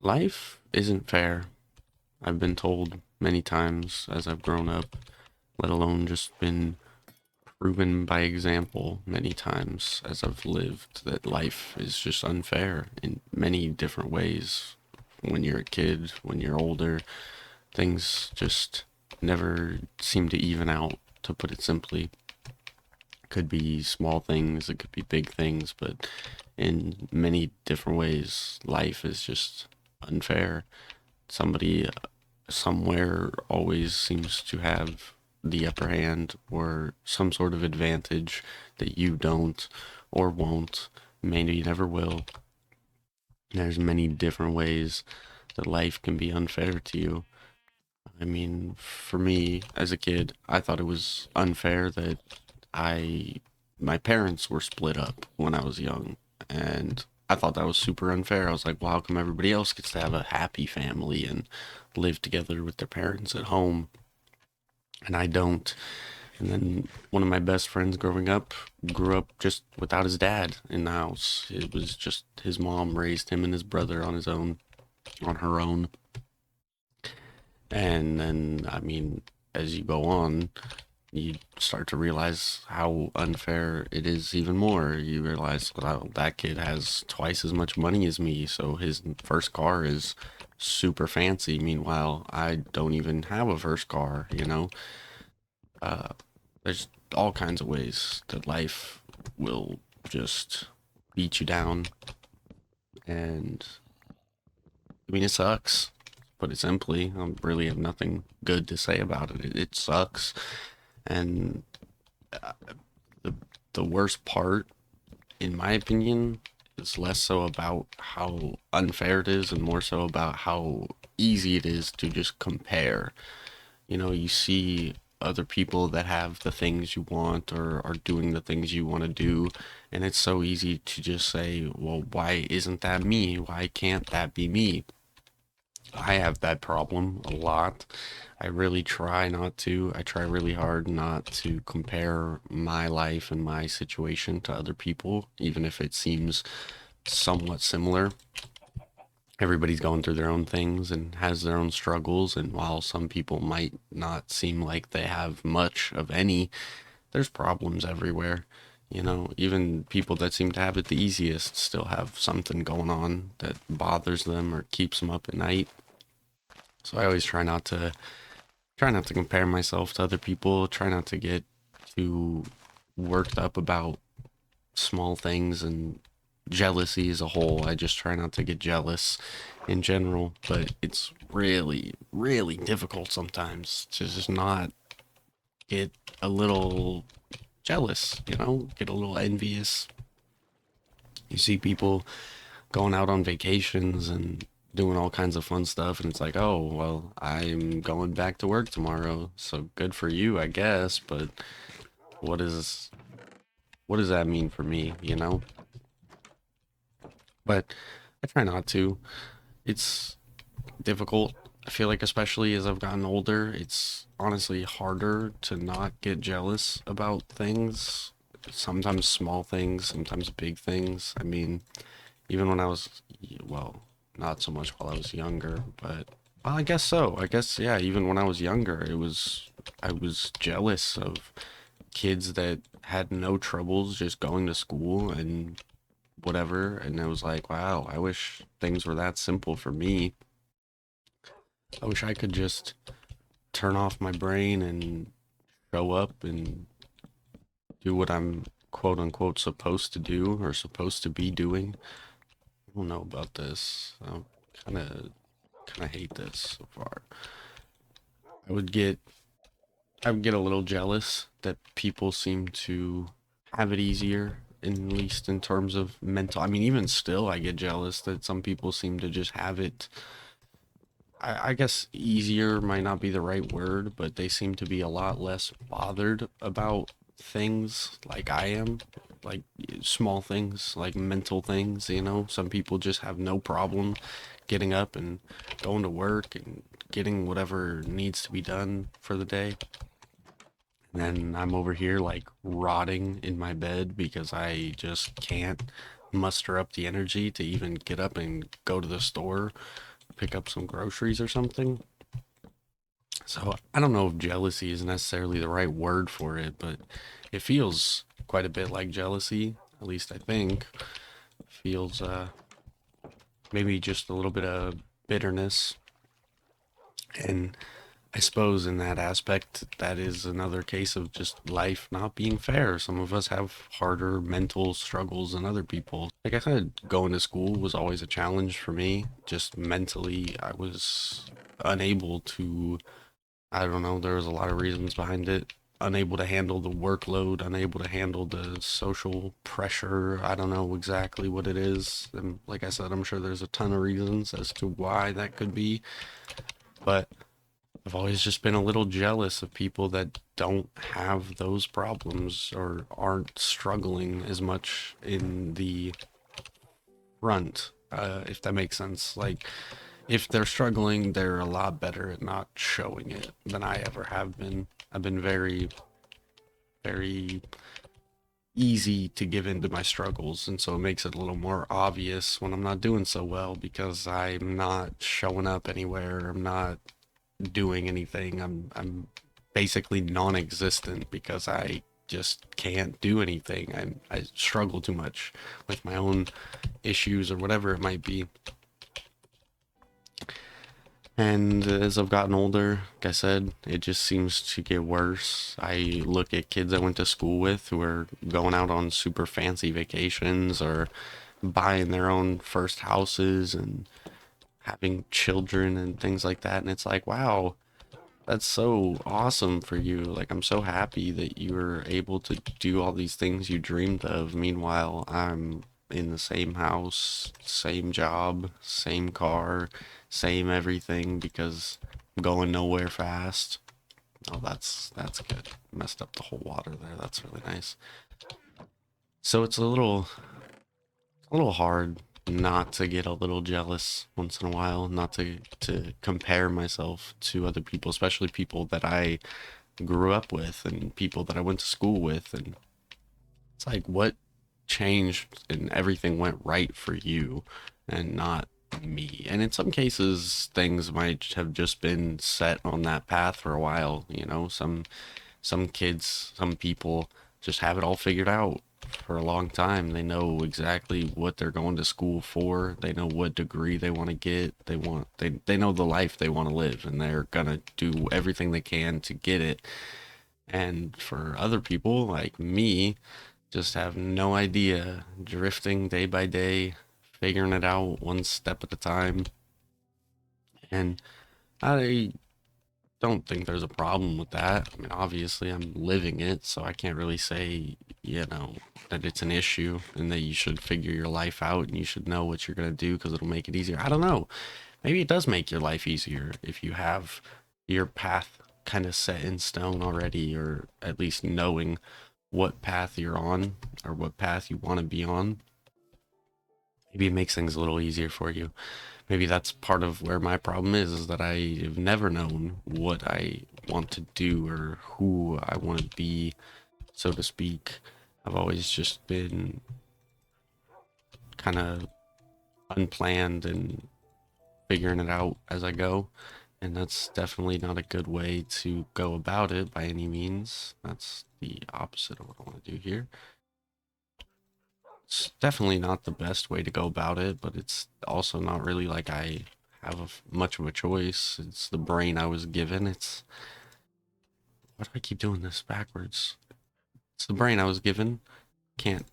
Life isn't fair. I've been told many times as I've grown up, let alone just been proven by example many times as I've lived that life is just unfair in many different ways. When you're a kid, when you're older, things just never seem to even out, to put it simply. It could be small things, it could be big things, but in many different ways, life is just unfair. Somebody somewhere always seems to have the upper hand or some sort of advantage that you don't or won't, maybe never will. There's many different ways that life can be unfair to you. I mean, for me as a kid, I thought it was unfair that I my parents were split up when I was young, and I thought that was super unfair. I was like, well, how come everybody else gets to have a happy family and live together with their parents at home and I don't? And then one of my best friends growing up grew up just without his dad in the house. It was just his mom raised him and his brother on his own, on her own. And then, I mean, as you go on, you start to realize how unfair it is even more. You realize, well, that kid has twice as much money as me, so his first car is super fancy. Meanwhile, I don't even have a first car, you know? Uh, there's all kinds of ways that life will just beat you down. And I mean, it sucks. Put it simply, I really have nothing good to say about it. It sucks. And uh, the the worst part, in my opinion, is less so about how unfair it is and more so about how easy it is to just compare. You know, you see other people that have the things you want or are doing the things you want to do, and it's so easy to just say, well, why isn't that me? Why can't that be me? I have that problem a lot. I really try not to. I try really hard not to compare my life and my situation to other people, even if it seems somewhat similar. Everybody's going through their own things and has their own struggles, and while some people might not seem like they have much of any, there's problems everywhere. You know, even people that seem to have it the easiest still have something going on that bothers them or keeps them up at night. So I always try not to compare myself to other people, try not to get too worked up about small things and jealousy as a whole. I just try not to get jealous in general, but it's really, really difficult sometimes to just not get a little jealous, you know, get a little envious. You see people going out on vacations and doing all kinds of fun stuff, and it's like, oh, well, I'm going back to work tomorrow, so good for you, I guess, but what is what does that mean for me, you know? But I try not to. It's difficult. I feel like, especially as I've gotten older, it's honestly harder to not get jealous about things. Sometimes small things, sometimes big things. I mean, even when I was, well, not so much while I was younger, but well, I guess so. I guess, yeah, even when I was younger, I was jealous of kids that had no troubles just going to school and whatever. And it was like, wow, I wish things were that simple for me. I wish I could just turn off my brain and show up and do what I'm quote unquote supposed to do or supposed to be doing. I don't know about this. I kind of kind of hate this so far. I would get I would get a little jealous that people seem to have it easier, at least in terms of mental. I mean, even still, I get jealous that some people seem to just have it. I guess easier might not be the right word, but they seem to be a lot less bothered about things like I am, like small things, like mental things, you know. Some people just have no problem getting up and going to work and getting whatever needs to be done for the day. And then I'm over here like rotting in my bed because I just can't muster up the energy to even get up and go to the store pick up some groceries or something. So I don't know if jealousy is necessarily the right word for it, but it feels quite a bit like jealousy, at least I think. Feels maybe just a little bit of bitterness. And I suppose in that aspect, that is another case of just life not being fair. Some of us have harder mental struggles than other people. Like I said, going to school was always a challenge for me. Just mentally, I was unable to, I don't know, there was a lot of reasons behind it. Unable to handle the workload, unable to handle the social pressure. I don't know exactly what it is. And like I said, I'm sure there's a ton of reasons as to why that could be. But I've always just been a little jealous of people that don't have those problems or aren't struggling as much in the front, if that makes sense. Like, if they're struggling, they're a lot better at not showing it than I ever have been. I've been very, very easy to give in to my struggles, and so it makes it a little more obvious when I'm not doing so well because I'm not showing up anywhere. I'm not doing anything. I'm basically non-existent because I just can't do anything. I struggle too much with my own issues or whatever it might be. And as I've gotten older, like I said, it just seems to get worse. I look at kids I went to school with who are going out on super fancy vacations or buying their own first houses and having children and things like that. And it's like, wow, that's so awesome for you. Like, I'm so happy that you were able to do all these things you dreamed of. Meanwhile, I'm in the same house, same job, same car, same everything because I'm going nowhere fast. Oh, that's good. Messed up the whole water there. That's really nice. So it's a little hard not to get a little jealous once in a while, not to compare myself to other people, especially people that I grew up with and people that I went to school with. And it's like, what changed and everything went right for you and not me? And in some cases, things might have just been set on that path for a while. Some kids, some people just have it all figured out for a long time. They know exactly what they're going to school for. They know what degree they want to get. They know the life they want to live and they're gonna do everything they can to get it. And for other people like me, just have no idea, drifting day by day, figuring it out one step at a time. And I don't think there's a problem with that. I mean, obviously, I'm living it, so I can't really say, that it's an issue and that you should figure your life out and you should know what you're going to do because it'll make it easier. I don't know. Maybe it does make your life easier if you have your path kind of set in stone already, or at least knowing what path you're on or what path you want to be on. Maybe it makes things a little easier for you. Maybe that's part of where my problem is that I have never known what I want to do or who I want to be, so to speak. I've always just been kind of unplanned and figuring it out as I go. And that's definitely not a good way to go about it by any means. That's the opposite of what I want to do here. It's definitely not the best way to go about it, but it's also not really like I have much of a choice. It's the brain I was given. Why do I keep doing this backwards? It's the brain I was given. Can't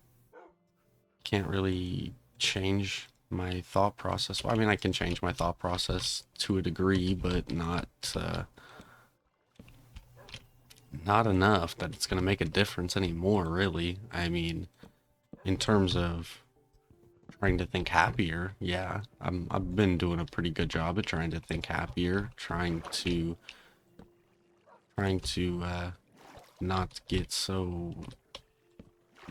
can't really change my thought process. Well, I mean, I can change my thought process to a degree, but not enough that it's gonna make a difference anymore, really. I mean, in terms of trying to think happier, yeah, I've been doing a pretty good job at trying to think happier, trying to not get so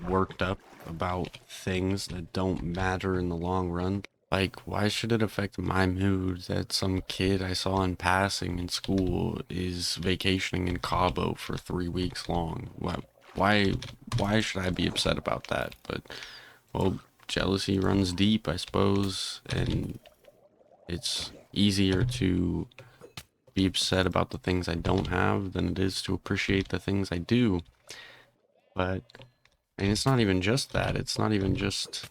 worked up about things that don't matter in the long run. Like, why should it affect my mood that some kid I saw in passing in school is vacationing in Cabo for 3 weeks long? Why, why should I be upset about that? But, well, jealousy runs deep, I suppose, and it's easier to be upset about the things I don't have than it is to appreciate the things I do. But and it's not even just that. It's not even just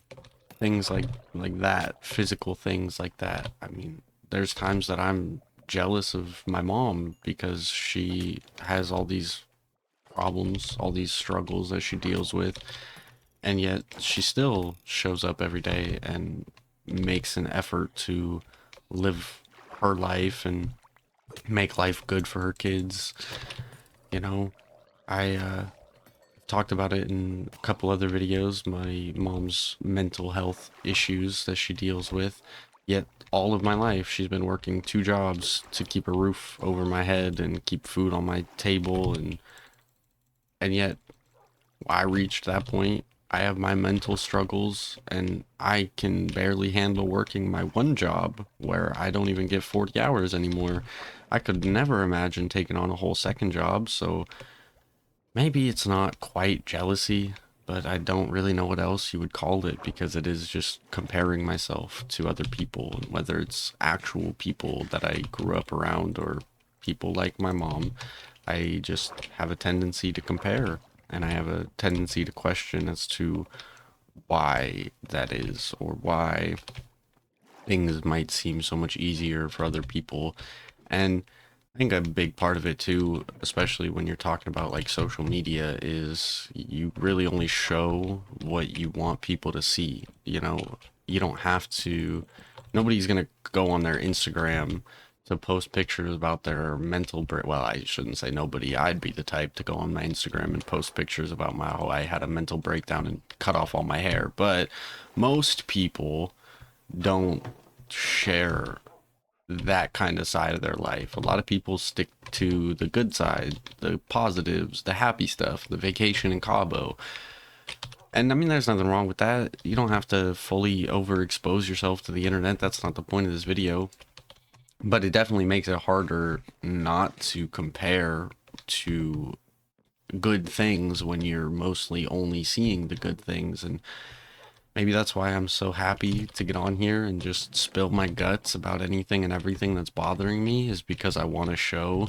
things like that, physical things like that. I mean, there's times that I'm jealous of my mom because she has all these problems, all these struggles that she deals with, and yet she still shows up every day and makes an effort to live her life and make life good for her kids. You know, I talked about it in a couple other videos, my mom's mental health issues that she deals with. Yet all of my life she's been working two jobs to keep a roof over my head and keep food on my table, and yet I reached that point. I have my mental struggles and I can barely handle working my one job where I don't even get 40 hours anymore. I could never imagine taking on a whole second job, so maybe it's not quite jealousy, but I don't really know what else you would call it because it is just comparing myself to other people, and whether it's actual people that I grew up around or people like my mom. I just have a tendency to compare, and I have a tendency to question as to why that is, or why things might seem so much easier for other people. And I think a big part of it too, especially when you're talking about like social media, is you really only show what you want people to see. You know, you don't have to, nobody's gonna go on their Instagram to post pictures about their mental break. Well, I shouldn't say nobody. I'd be the type to go on my Instagram and post pictures about my how I had a mental breakdown and cut off all my hair. But most people don't share that kind of side of their life. A lot of people stick to the good side, the positives, the happy stuff, the vacation in Cabo. And I mean, there's nothing wrong with that. You don't have to fully overexpose yourself to the internet. That's not the point of this video. But it definitely makes it harder not to compare to good things when you're mostly only seeing the good things. And maybe that's why I'm so happy to get on here and just spill my guts about anything and everything that's bothering me, is because I want to show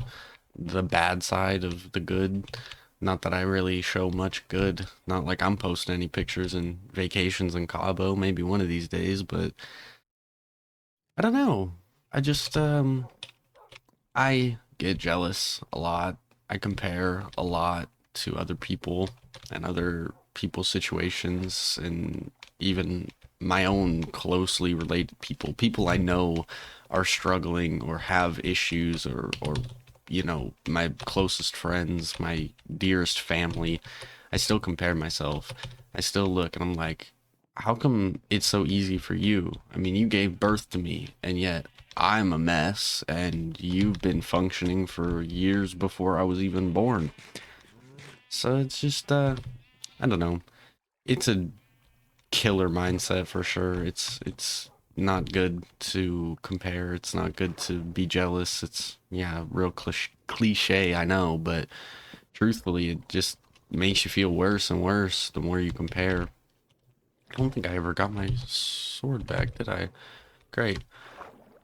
the bad side of the good. Not that I really show much good. Not like I'm posting any pictures and vacations in Cabo, maybe one of these days, but I don't know. I just I get jealous a lot. I compare a lot to other people and other people's situations, and even my own closely related people. People I know are struggling or have issues, or you know, my closest friends, my dearest family. I still compare myself. I still look and I'm like, how come it's so easy for you? I mean, you gave birth to me, and yet I'm a mess, and you've been functioning for years before I was even born. So it's just, I don't know. It's a killer mindset for sure. It's not good to compare. It's not good to be jealous. It's, yeah, real cliche, I know, but truthfully, it just makes you feel worse and worse the more you compare. I don't think I ever got my sword back, did I? Great.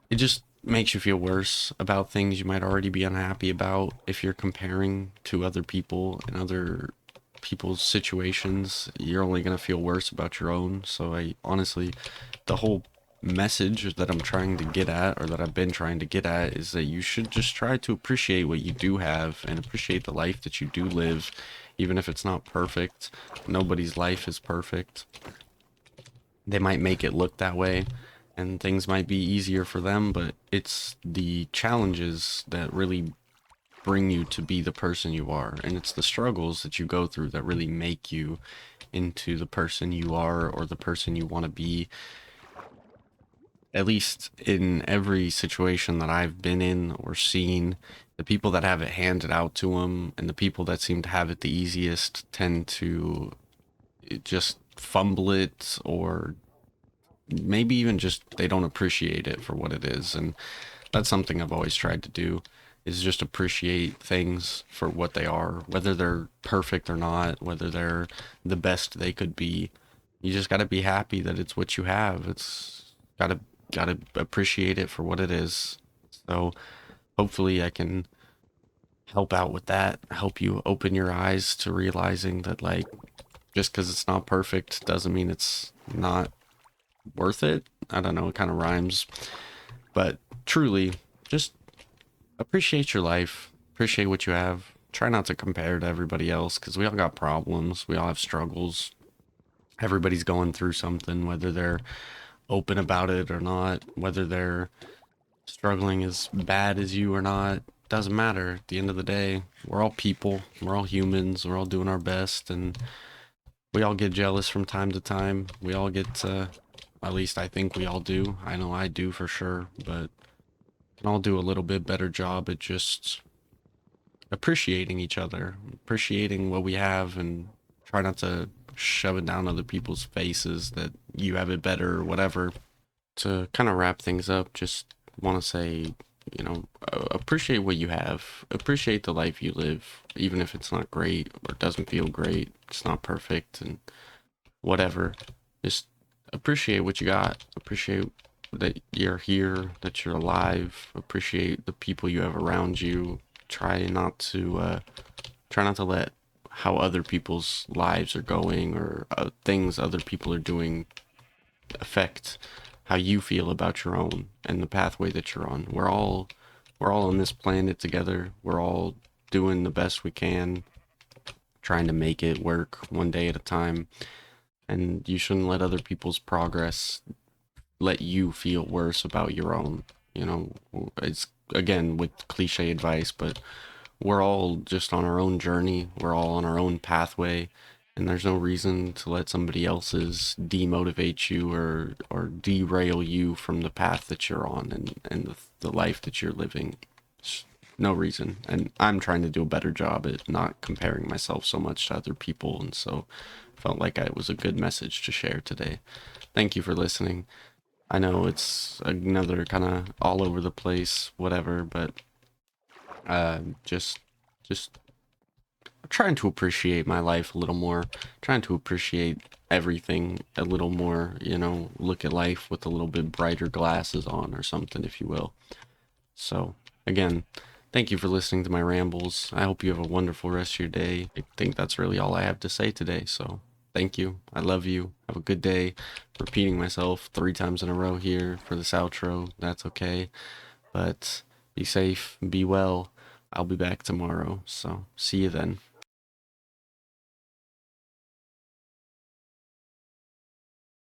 It just makes you feel worse about things you might already be unhappy about if you're comparing to other people and other people's situations. You're only going to feel worse about your own. So I honestly, the whole message that I'm trying to get at, or that I've been trying to get at, is that you should just try to appreciate what you do have and appreciate the life that you do live, even if it's not perfect. Nobody's life is perfect. They might make it look that way and things might be easier for them, but it's the challenges that really bring you to be the person you are, and it's the struggles that you go through that really make you into the person you are, or the person you want to be. At least in every situation that I've been in or seen, the people that have it handed out to them and the people that seem to have it the easiest tend to just fumble it, or maybe even just they don't appreciate it for what it is. And that's something I've always tried to do, is just appreciate things for what they are, whether they're perfect or not, whether they're the best they could be. You just got to be happy that it's what you have. It's got to gotta appreciate it for what it is. So hopefully I can help out with that, help you open your eyes to realizing that, like, just because it's not perfect doesn't mean it's not worth it. I don't know, it kind of rhymes, but truly, just appreciate your life, appreciate what you have. Try not to compare to everybody else because we all got problems, we all have struggles. Everybody's going through something, whether they're open about it or not, whether they're struggling as bad as you or not. Doesn't matter. At the end of the day, we're all people, we're all humans, we're all doing our best, and we all get jealous from time to time. We all get, at least I think we all do. I know I do for sure, but can all do a little bit better job at just appreciating each other, appreciating what we have, and try not to shove it down other people's faces that you have it better or whatever. To kind of wrap things up, just want to say, appreciate what you have, appreciate the life you live, even if it's not great or doesn't feel great, it's not perfect, and whatever. Just appreciate what you got. Appreciate that you're here, that you're alive. Appreciate the people you have around you. Try not to let how other people's lives are going or things other people are doing affect how you feel about your own and the pathway that you're on. We're all on this planet together. We're all doing the best we can, trying to make it work one day at a time. And you shouldn't let other people's progress let you feel worse about your own. You know, it's again with cliche advice, but we're all just on our own journey. We're all on our own pathway, and there's no reason to let somebody else's demotivate you or derail you from the path that you're on and the life that you're living. No reason. And I'm trying to do a better job at not comparing myself so much to other people, and so felt like it was a good message to share today. Thank you for listening. I know it's another kind of all over the place, whatever, but just trying to appreciate my life a little more, trying to appreciate everything a little more, look at life with a little bit brighter glasses on or something, if you will. So, again, thank you for listening to my rambles. I hope you have a wonderful rest of your day. I think that's really all I have to say today. So, thank you. I love you. Have a good day. Repeating myself 3 times in a row here for this outro. That's okay. But be safe, be well. I'll be back tomorrow. So, see you then.